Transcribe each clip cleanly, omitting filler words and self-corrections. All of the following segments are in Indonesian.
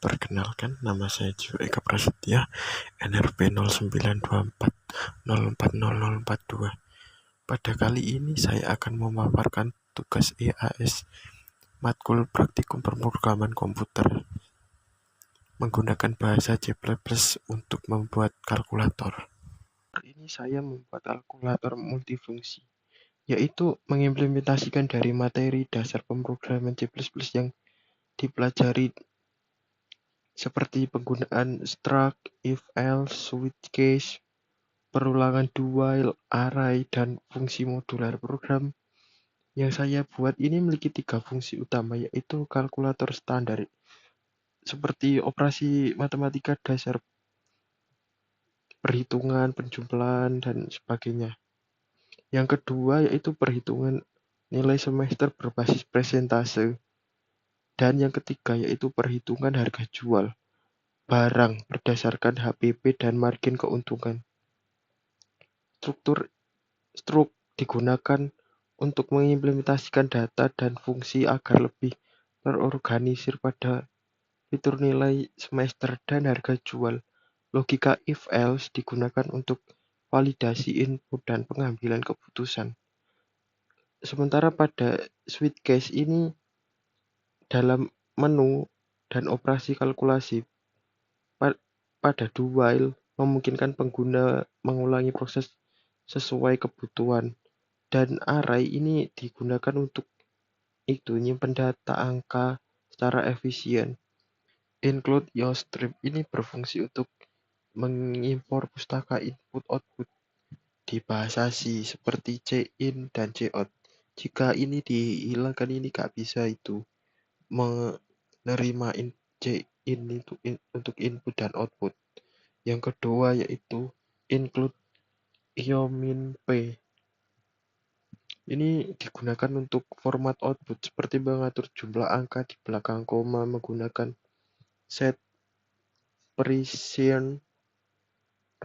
Perkenalkan, nama saya Gio Eka Prasetya, NRP 0924040042. Pada kali ini saya akan memaparkan tugas EAS matkul praktikum pemrograman komputer menggunakan bahasa C++ untuk membuat kalkulator. Ini saya membuat kalkulator multifungsi, yaitu mengimplementasikan dari materi dasar pemrograman C++ yang dipelajari seperti penggunaan struct, if, else, switch case, perulangan do while, array, dan fungsi modular. Program yang saya buat ini memiliki 3 fungsi utama, yaitu kalkulator standar, seperti operasi matematika dasar, perhitungan, penjumlahan, dan sebagainya. Yang kedua yaitu perhitungan nilai semester berbasis presentase. Dan yang ketiga yaitu perhitungan harga jual barang berdasarkan HPP dan margin keuntungan. Struk digunakan untuk mengimplementasikan data dan fungsi agar lebih terorganisir pada fitur nilai semester dan harga jual. Logika if-else digunakan untuk validasi input dan pengambilan keputusan. Sementara pada switch case ini dalam menu dan operasi kalkulasi pada do while memungkinkan pengguna mengulangi proses sesuai kebutuhan, dan array ini digunakan untuk nyimpen data angka secara efisien. Include your strip ini berfungsi untuk mengimpor pustaka input-output di bahasa C seperti cin dan cout. Jika ini dihilangkan, ini gak bisa itu menerima cin itu untuk input dan output. Yang kedua yaitu include iomin-p. Ini digunakan untuk format output seperti mengatur jumlah angka di belakang koma menggunakan set precision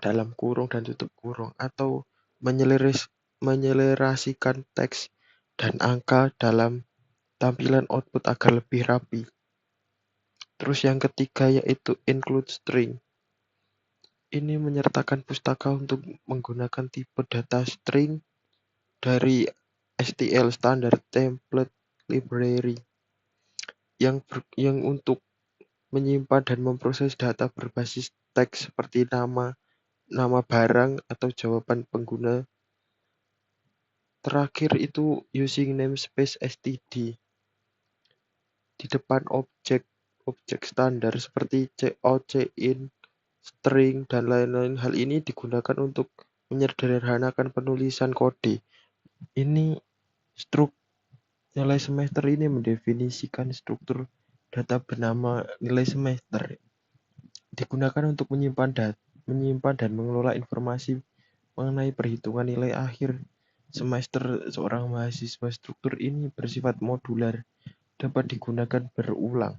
dalam kurung dan tutup kurung, atau menyelerasikan teks dan angka dalam tampilan output agar lebih rapi. Terus yang ketiga yaitu include string. Ini menyertakan pustaka untuk menggunakan tipe data string dari STL Standard Template Library yang untuk menyimpan dan memproses data berbasis teks seperti nama barang atau jawaban pengguna. Terakhir itu using namespace std di depan objek standar seperti cout, cin, string, dan lain-lain. Hal ini digunakan untuk menyederhanakan penulisan kode. Ini struk nilai semester ini mendefinisikan struktur data bernama nilai semester. Digunakan untuk menyimpan dan mengelola informasi mengenai perhitungan nilai akhir semester seorang mahasiswa. Struktur ini bersifat modular, dapat digunakan berulang.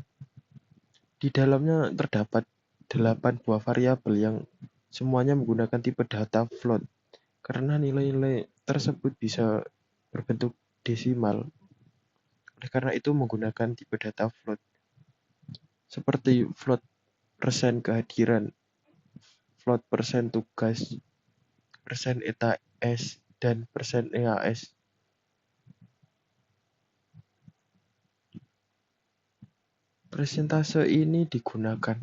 Di dalamnya terdapat 8 buah variabel yang semuanya menggunakan tipe data float. Karena nilai-nilai tersebut bisa berbentuk desimal, oleh karena itu menggunakan tipe data float seperti float persen kehadiran, float persen tugas, persen ETS, dan persen EAS. Presentase ini digunakan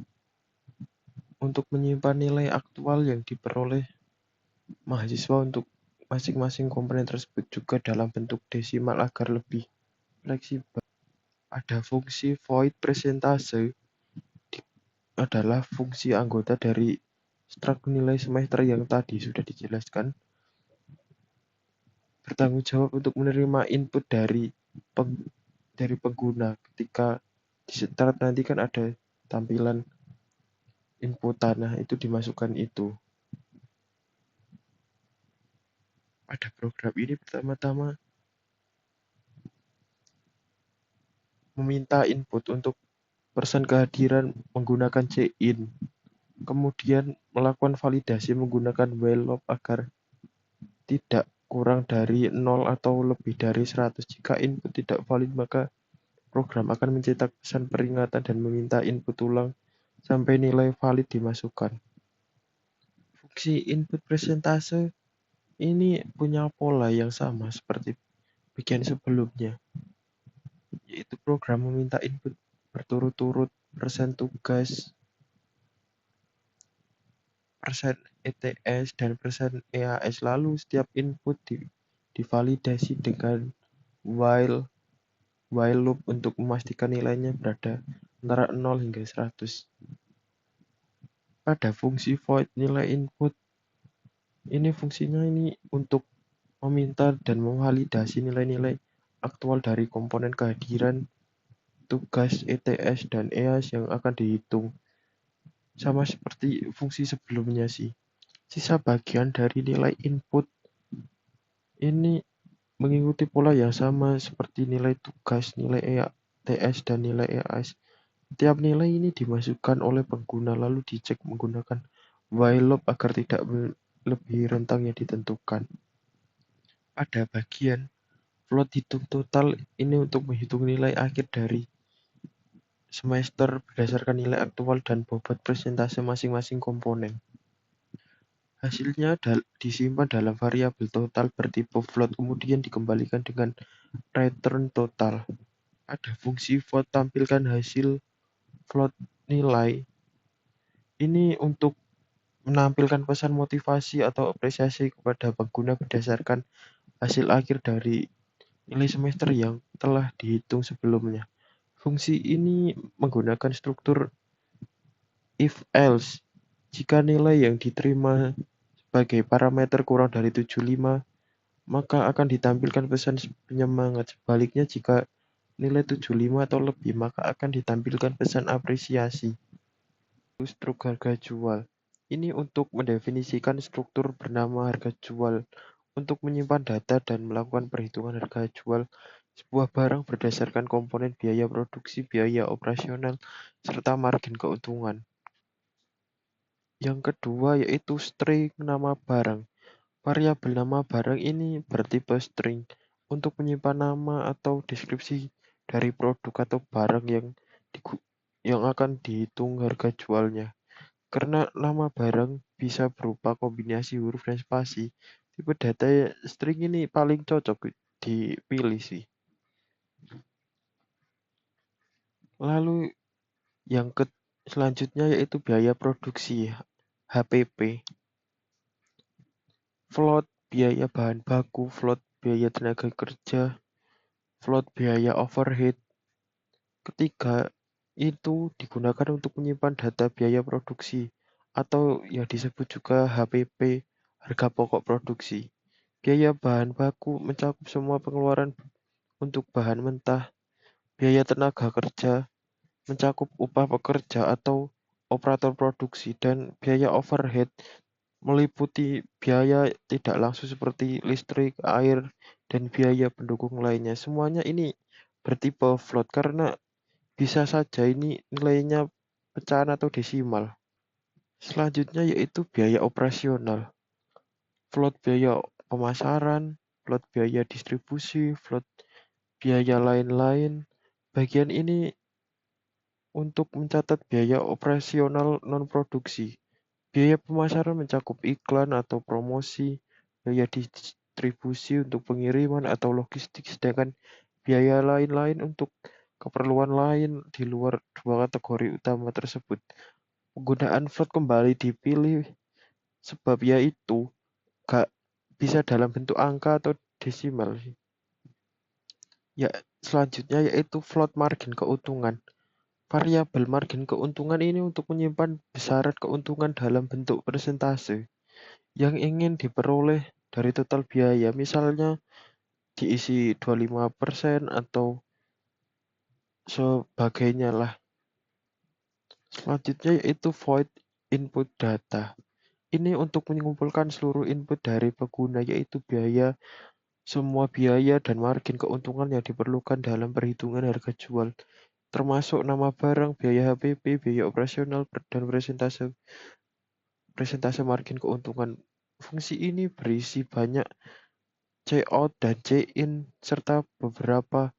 untuk menyimpan nilai aktual yang diperoleh mahasiswa untuk masing-masing komponen tersebut, juga dalam bentuk desimal agar lebih fleksibel. Ada fungsi void presentase adalah fungsi anggota dari struct nilai semester yang tadi sudah dijelaskan, bertanggung jawab untuk menerima input dari pengguna. Ketika di start nanti kan ada tampilan input tanah, itu dimasukkan itu. Pada program ini pertama-tama meminta input untuk persen kehadiran menggunakan cin, kemudian melakukan validasi menggunakan while loop agar tidak kurang dari 0 atau lebih dari 100. Jika input tidak valid, maka program akan mencetak pesan peringatan dan meminta input ulang sampai nilai valid dimasukkan. Fungsi input presentase ini punya pola yang sama seperti bagian sebelumnya, yaitu program meminta input berturut-turut persen tugas, persen ETS, dan persen EAS. Lalu setiap input divalidasi dengan while loop untuk memastikan nilainya berada antara 0 hingga 100. Pada fungsi void nilai input, ini fungsinya ini untuk meminta dan memvalidasi nilai-nilai aktual dari komponen kehadiran, tugas, ETS, dan EAS yang akan dihitung. Sama seperti fungsi sebelumnya sih. Sisa bagian dari nilai input ini mengikuti pola yang sama seperti nilai tugas, nilai ETS, dan nilai EAS. Setiap nilai ini dimasukkan oleh pengguna lalu dicek menggunakan while loop agar tidak melebihi rentang yang ditentukan. Pada bagian float hitung total ini untuk menghitung nilai akhir dari semester berdasarkan nilai aktual dan bobot presentase masing-masing komponen. Hasilnya disimpan dalam variabel total bertipe float kemudian dikembalikan dengan return total. Ada fungsi float tampilkan hasil float nilai. Ini untuk menampilkan pesan motivasi atau apresiasi kepada pengguna berdasarkan hasil akhir dari nilai semester yang telah dihitung sebelumnya. Fungsi ini menggunakan struktur if-else. Jika nilai yang diterima sebagai parameter kurang dari 75, maka akan ditampilkan pesan penyemangat. Sebaliknya, jika nilai 75 atau lebih, maka akan ditampilkan pesan apresiasi. Struk harga jual. Ini untuk mendefinisikan struktur bernama harga jual untuk menyimpan data dan melakukan perhitungan harga jual sebuah barang berdasarkan komponen biaya produksi, biaya operasional, serta margin keuntungan. Yang kedua yaitu string nama barang. Variabel nama barang ini bertipe string untuk menyimpan nama atau deskripsi dari produk atau barang yang akan dihitung harga jualnya. Karena nama barang bisa berupa kombinasi huruf dan spasi, tipe data string ini paling cocok dipilih sih. Lalu yang selanjutnya yaitu biaya produksi, HPP. Float biaya bahan baku, float biaya tenaga kerja, float biaya overhead. Ketiga itu digunakan untuk menyimpan data biaya produksi atau yang disebut juga HPP, harga pokok produksi. Biaya bahan baku mencakup semua pengeluaran untuk bahan mentah. Biaya tenaga kerja mencakup upah pekerja atau operator produksi, dan biaya overhead meliputi biaya tidak langsung seperti listrik, air, dan biaya pendukung lainnya. Semuanya ini bertipe float karena bisa saja ini nilainya pecahan atau desimal. Selanjutnya yaitu biaya operasional. Float biaya pemasaran, float biaya distribusi, float biaya lain-lain. Bagian ini untuk mencatat biaya operasional non-produksi. Biaya pemasaran mencakup iklan atau promosi, biaya distribusi untuk pengiriman atau logistik, sedangkan biaya lain-lain untuk keperluan lain di luar dua kategori utama tersebut. Penggunaan float kembali dipilih sebab yaitu gak bisa dalam bentuk angka atau desimal. Ya, selanjutnya yaitu float margin keuntungan. Variabel margin keuntungan ini untuk menyimpan besaran keuntungan dalam bentuk persentase yang ingin diperoleh dari total biaya, misalnya diisi 25% atau sebagainya lah. Selanjutnya yaitu void input data. Ini untuk mengumpulkan seluruh input dari pengguna, yaitu biaya, semua biaya dan margin keuntungan yang diperlukan dalam perhitungan harga jual, termasuk nama barang, biaya HPP, biaya operasional, dan presentase margin keuntungan. Fungsi ini berisi banyak cout dan cin serta beberapa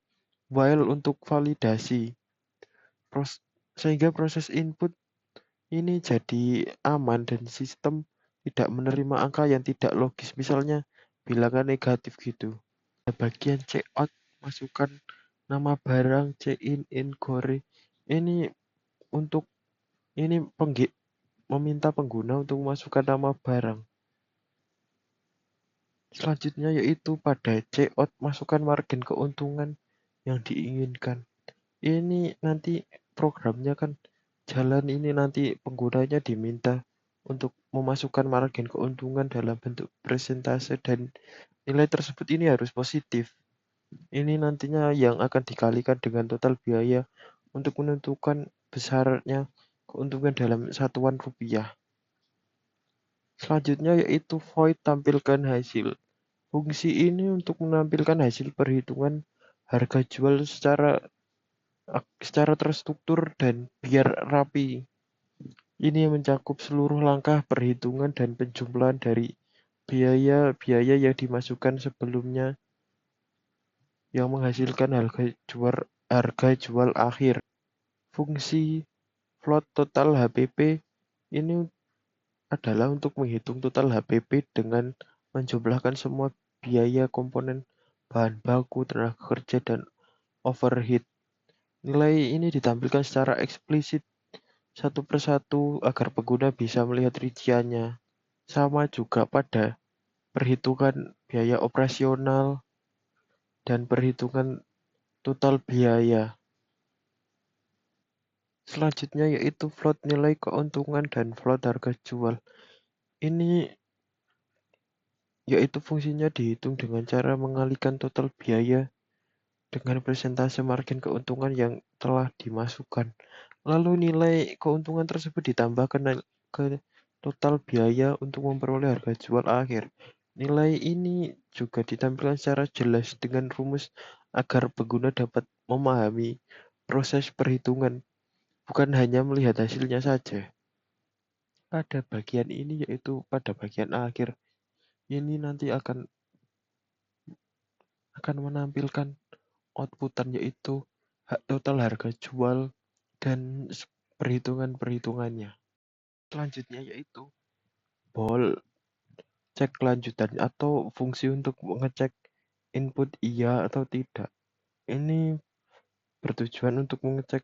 while untuk validasi. Sehingga proses input Ini jadi aman dan sistem tidak menerima angka yang tidak logis, misalnya bilangan negatif gitu. Bagian checkout, masukkan nama barang, check in, inquiry. Ini untuk ini meminta pengguna untuk memasukkan nama barang. Selanjutnya yaitu pada checkout, masukkan margin keuntungan yang diinginkan. Ini nanti programnya kan jalan, ini nanti penggunanya diminta untuk memasukkan margin keuntungan dalam bentuk persentase dan nilai tersebut ini harus positif. Ini nantinya yang akan dikalikan dengan total biaya untuk menentukan besarnya keuntungan dalam satuan rupiah. Selanjutnya yaitu void, tampilkan hasil. Fungsi ini untuk menampilkan hasil perhitungan harga jual secara terstruktur dan biar rapi. Ini mencakup seluruh langkah perhitungan dan penjumlahan dari biaya-biaya yang dimasukkan sebelumnya yang menghasilkan harga jual akhir. Fungsi float total HPP ini adalah untuk menghitung total HPP dengan menjumlahkan semua biaya komponen bahan baku, tenaga kerja, dan overhead. Nilai ini ditampilkan secara eksplisit satu persatu agar pengguna bisa melihat rinciannya. Sama juga pada perhitungan biaya operasional dan perhitungan total biaya. Selanjutnya yaitu float, nilai keuntungan dan float harga jual. Ini yaitu fungsinya dihitung dengan cara mengalihkan total biaya dengan persentase margin keuntungan yang telah dimasukkan. Lalu nilai keuntungan tersebut ditambahkan ke total biaya untuk memperoleh harga jual akhir. Nilai ini juga ditampilkan secara jelas dengan rumus agar pengguna dapat memahami proses perhitungan, bukan hanya melihat hasilnya saja. Pada bagian ini yaitu pada bagian akhir, ini nanti akan menampilkan outputan yaitu total harga jual dan perhitungan-perhitungannya. Selanjutnya yaitu bol cek lanjutan atau fungsi untuk mengecek input iya atau tidak. Ini bertujuan untuk mengecek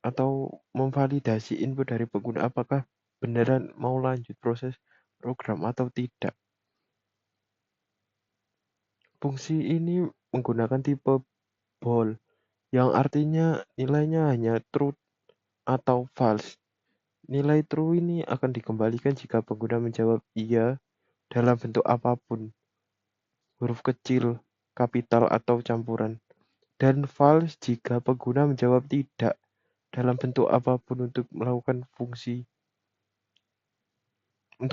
atau memvalidasi input dari pengguna apakah beneran mau lanjut proses program atau tidak. Fungsi ini menggunakan tipe bol yang artinya nilainya hanya true atau false. Nilai true ini akan dikembalikan jika pengguna menjawab iya dalam bentuk apapun, huruf kecil, kapital, atau campuran. Dan false jika pengguna menjawab tidak dalam bentuk apapun untuk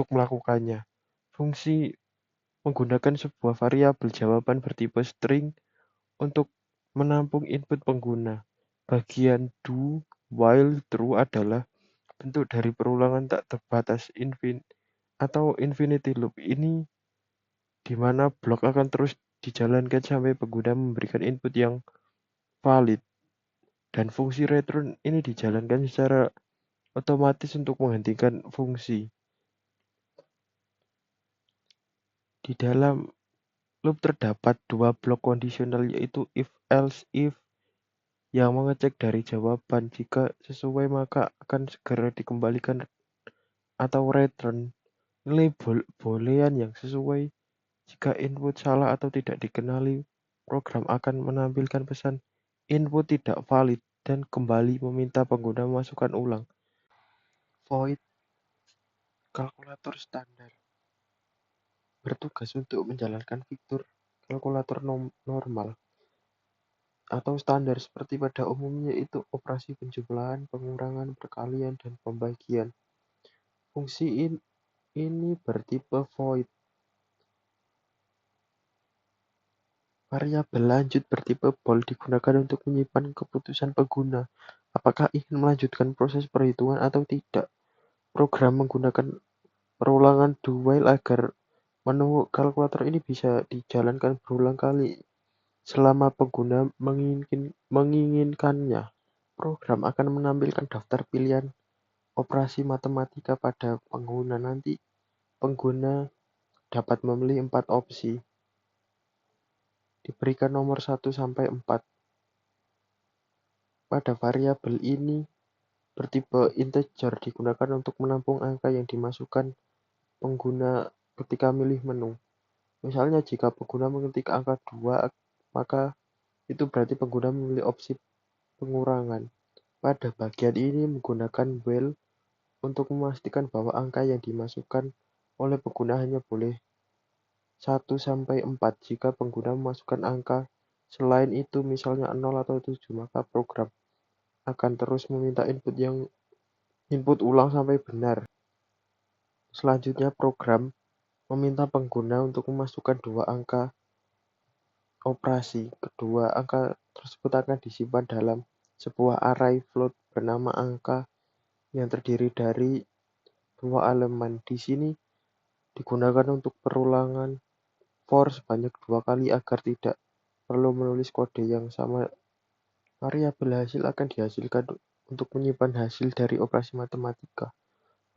melakukannya. Fungsi menggunakan sebuah variabel jawaban bertipe string untuk menampung input pengguna. Bagian do, while, true adalah bentuk dari perulangan tak terbatas atau infinity loop. Ini di mana blok akan terus dijalankan sampai pengguna memberikan input yang valid. Dan fungsi return ini dijalankan secara otomatis untuk menghentikan fungsi. Di dalam loop terdapat dua blok kondisional yaitu if else if yang mengecek dari jawaban. Jika sesuai maka akan segera dikembalikan atau return nilai boolean yang sesuai. Jika input salah atau tidak dikenali, program akan menampilkan pesan input tidak valid dan kembali meminta pengguna memasukkan ulang. Void kalkulator standar bertugas untuk menjalankan fitur kalkulator normal atau standar seperti pada umumnya, yaitu operasi penjumlahan, pengurangan, perkalian, dan pembagian. Fungsi ini bertipe void. Variabel lanjut bertipe bool digunakan untuk menyimpan keputusan pengguna apakah ingin melanjutkan proses perhitungan atau tidak. Program menggunakan perulangan do while agar menu kalkulator ini bisa dijalankan berulang kali selama pengguna menginginkannya. Program akan menampilkan daftar pilihan operasi matematika pada pengguna. Nanti pengguna dapat memilih 4 opsi, diberikan nomor 1 sampai 4. Pada variabel ini bertipe integer digunakan untuk menampung angka yang dimasukkan pengguna ketika milih menu. Misalnya jika pengguna mengetik angka 2, maka itu berarti pengguna memilih opsi pengurangan. Pada bagian ini menggunakan while untuk memastikan bahwa angka yang dimasukkan oleh pengguna hanya boleh 1 sampai 4. Jika pengguna memasukkan angka selain itu, misalnya 0 atau 7, maka program akan terus meminta input ulang sampai benar. Selanjutnya, program meminta pengguna untuk memasukkan 2 angka operasi. Kedua angka tersebut akan disimpan dalam sebuah array float bernama angka yang terdiri dari 2 elemen. Di sini digunakan untuk perulangan for sebanyak 2 kali agar tidak perlu menulis kode yang sama. Variabel hasil akan dihasilkan untuk menyimpan hasil dari operasi matematika.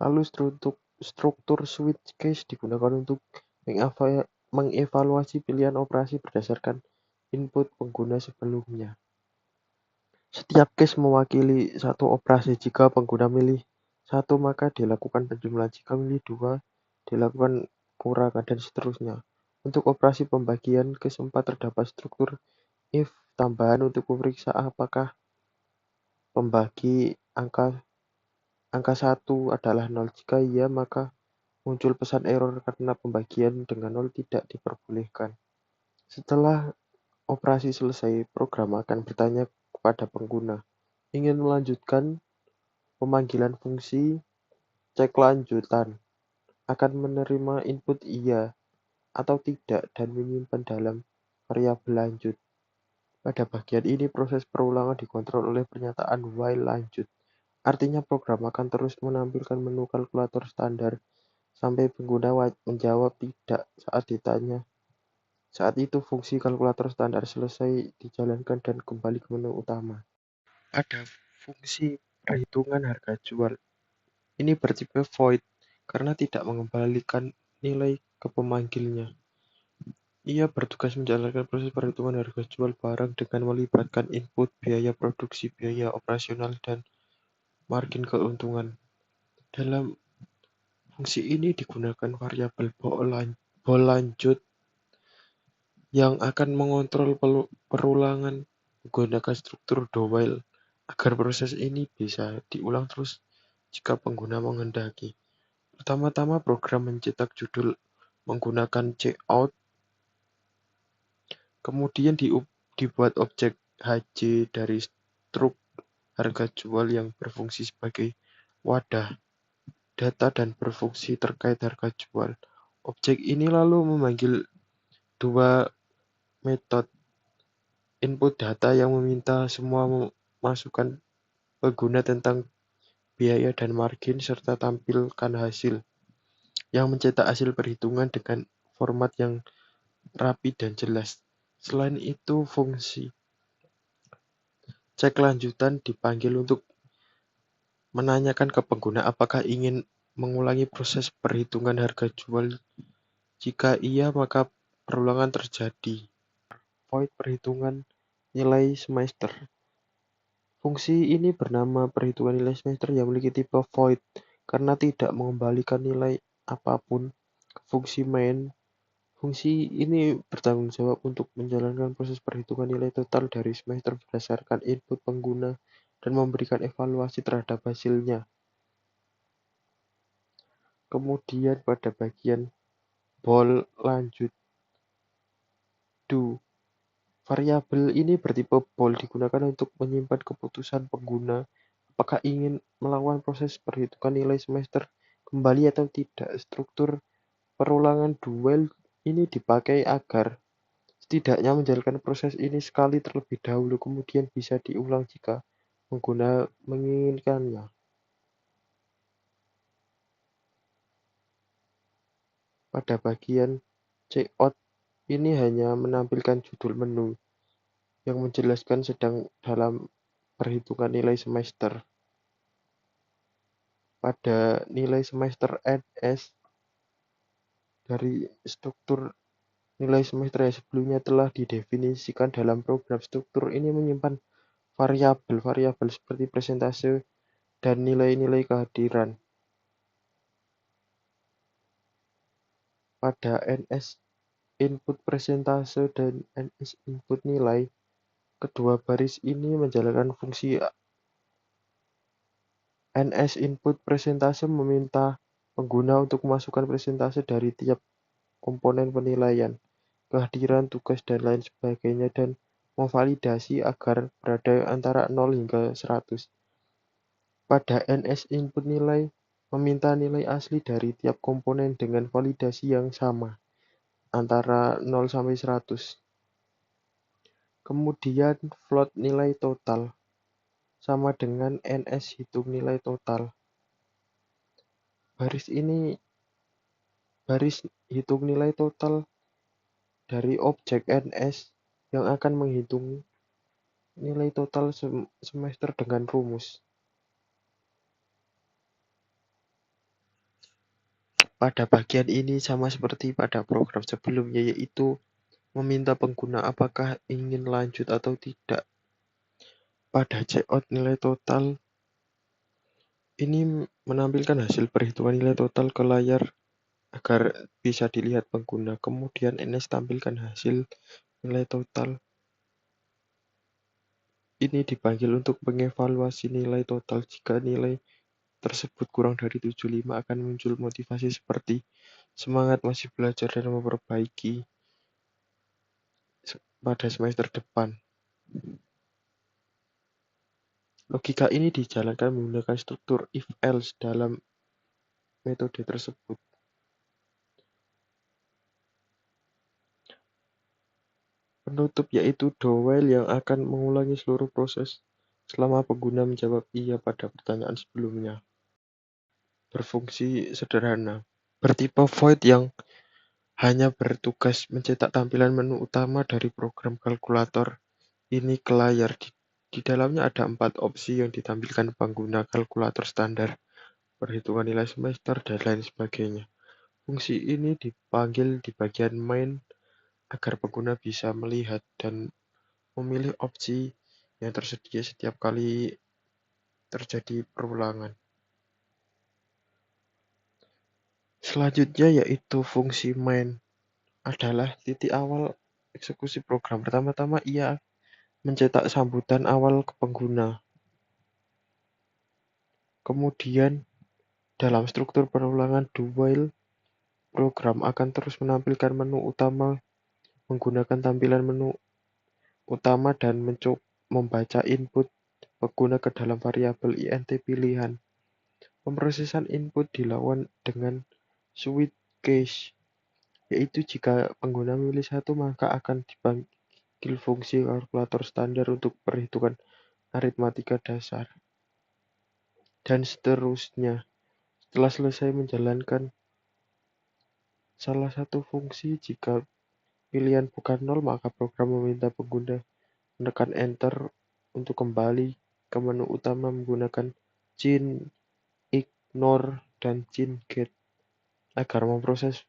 Lalu struktur switch case digunakan untuk mengevaluasi pilihan operasi berdasarkan input pengguna sebelumnya. Setiap case mewakili satu operasi. Jika pengguna milih 1, maka dilakukan penjumlahan. Jika milih 2, dilakukan kurangan, dan seterusnya. Untuk operasi pembagian case 4 terdapat struktur if tambahan untuk memeriksa apakah pembagi angka 1 adalah 0. Jika iya, maka muncul pesan error karena pembagian dengan 0 tidak diperbolehkan. Setelah operasi selesai, program akan bertanya kepada pengguna, ingin melanjutkan pemanggilan fungsi cek lanjutan, akan menerima input iya atau tidak dan menyimpan dalam variabel lanjut. Pada bagian ini, proses perulangan dikontrol oleh pernyataan while lanjut. Artinya program akan terus menampilkan menu kalkulator standar sampai pengguna menjawab tidak saat ditanya. Saat itu fungsi kalkulator standar selesai dijalankan dan kembali ke menu utama. Ada fungsi perhitungan harga jual. Ini bertipe void karena tidak mengembalikan nilai ke pemanggilnya. Ia bertugas menjalankan proses perhitungan harga jual barang dengan melibatkan input biaya produksi, biaya operasional, dan margin keuntungan. Dalam fungsi ini digunakan variabel bol lanjut yang akan mengontrol perulangan menggunakan struktur do while agar proses ini bisa diulang terus jika pengguna menghendaki. Pertama-tama program mencetak judul menggunakan cout, kemudian dibuat objek HJ dari struk harga jual yang berfungsi sebagai wadah data dan berfungsi terkait harga jual. Objek ini lalu memanggil 2 metode input data yang meminta semua masukan pengguna tentang biaya dan margin serta tampilkan hasil, yang mencetak hasil perhitungan dengan format yang rapi dan jelas. Selain itu, fungsi cek lanjutan dipanggil untuk menanyakan ke pengguna apakah ingin mengulangi proses perhitungan harga jual. Jika iya, maka perulangan terjadi. Void perhitungan nilai semester. Fungsi ini bernama perhitungan nilai semester yang memiliki tipe void karena tidak mengembalikan nilai apapun ke fungsi main. Fungsi ini bertanggung jawab untuk menjalankan proses perhitungan nilai total dari semester berdasarkan input pengguna dan memberikan evaluasi terhadap hasilnya. Kemudian pada bagian bol lanjut do. Variabel ini bertipe bol digunakan untuk menyimpan keputusan pengguna apakah ingin melakukan proses perhitungan nilai semester kembali atau tidak. Struktur perulangan duel ini dipakai agar setidaknya menjalankan proses ini sekali terlebih dahulu, kemudian bisa diulang jika pengguna menginginkannya. Pada bagian cout ini hanya menampilkan judul menu yang menjelaskan sedang dalam perhitungan nilai semester. pada nilai semester NS dari struktur nilai semester yang sebelumnya telah didefinisikan dalam program. Struktur ini menyimpan variabel-variabel seperti persentase dan nilai-nilai kehadiran. Pada NS input persentase dan NS input nilai, kedua baris ini menjalankan fungsi. NS input persentase meminta pengguna untuk memasukkan persentase dari tiap komponen penilaian, kehadiran, tugas, dan lain sebagainya, dan memvalidasi agar berada antara 0 hingga 100. Pada NS input nilai, meminta nilai asli dari tiap komponen dengan validasi yang sama, antara 0 sampai 100. Kemudian float nilai total, sama dengan NS hitung nilai total. Baris hitung nilai total dari objek NS yang akan menghitung nilai total semester dengan rumus. Pada bagian ini sama seperti pada program sebelumnya, yaitu meminta pengguna apakah ingin lanjut atau tidak. Pada checkout nilai total, ini menampilkan hasil perhitungan nilai total ke layar agar bisa dilihat pengguna. Kemudian NS tampilkan hasil nilai total. Ini dipanggil untuk mengevaluasi nilai total. Jika nilai tersebut kurang dari 75 akan muncul motivasi seperti semangat masih belajar dan memperbaiki pada semester depan. Logika ini dijalankan menggunakan struktur if-else dalam metode tersebut. Penutup yaitu do while yang akan mengulangi seluruh proses selama pengguna menjawab iya pada pertanyaan sebelumnya. Berfungsi sederhana. Bertipe void yang hanya bertugas mencetak tampilan menu utama dari program kalkulator ini ke layar. Di dalamnya ada 4 opsi yang ditampilkan pengguna kalkulator standar, perhitungan nilai semester, dan lain sebagainya. Fungsi ini dipanggil di bagian main agar pengguna bisa melihat dan memilih opsi yang tersedia setiap kali terjadi perulangan. Selanjutnya yaitu fungsi main adalah titik awal eksekusi program. Pertama-tama ia mencetak sambutan awal ke pengguna. Kemudian dalam struktur perulangan do while, program akan terus menampilkan menu utama menggunakan tampilan menu utama dan membaca input pengguna ke dalam variabel int pilihan. Pemrosesan input dilakukan dengan switch case, yaitu jika pengguna memilih satu maka akan dipanggil fungsi kalkulator standar untuk perhitungan aritmatika dasar. Dan seterusnya. Setelah selesai menjalankan salah satu fungsi, jika pilihan bukan 0, maka program meminta pengguna menekan Enter untuk kembali ke menu utama menggunakan cin, ignore, dan cin get agar memproses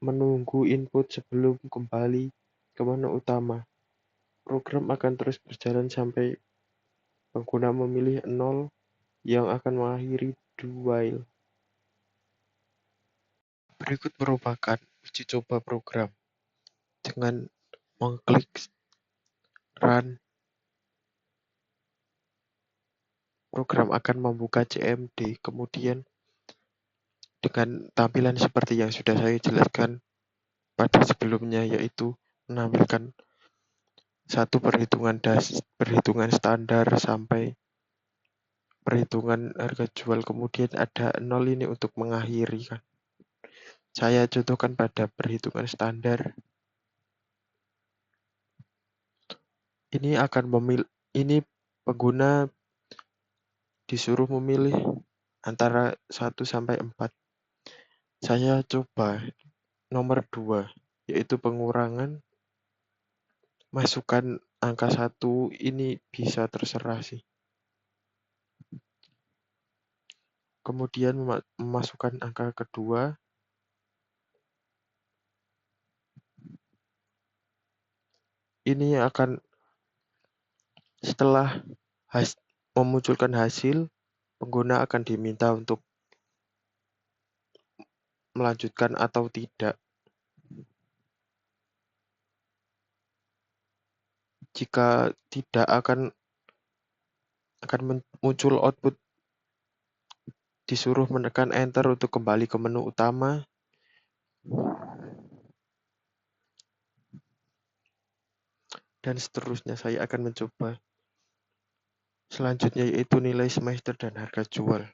menunggu input sebelum kembali ke menu utama. Program akan terus berjalan sampai pengguna memilih 0 yang akan mengakhiri do while. Berikut merupakan uji coba program. Dengan mengklik Run, program akan membuka CMD. Kemudian dengan tampilan seperti yang sudah saya jelaskan pada sebelumnya, yaitu menampilkan satu perhitungan standar sampai perhitungan harga jual, kemudian ada 0 ini untuk mengakhiri kan. Saya contohkan pada perhitungan standar. Ini pengguna disuruh memilih antara 1 sampai 4. Saya coba nomor 2, yaitu pengurangan. Masukkan angka 1 ini bisa terserah sih. kemudian memasukkan angka kedua. Ini akan setelah memunculkan hasil, pengguna akan diminta untuk melanjutkan atau tidak. Jika tidak, akan muncul output disuruh menekan enter untuk kembali ke menu utama. Dan seterusnya saya akan mencoba. Selanjutnya yaitu nilai semester dan harga jual.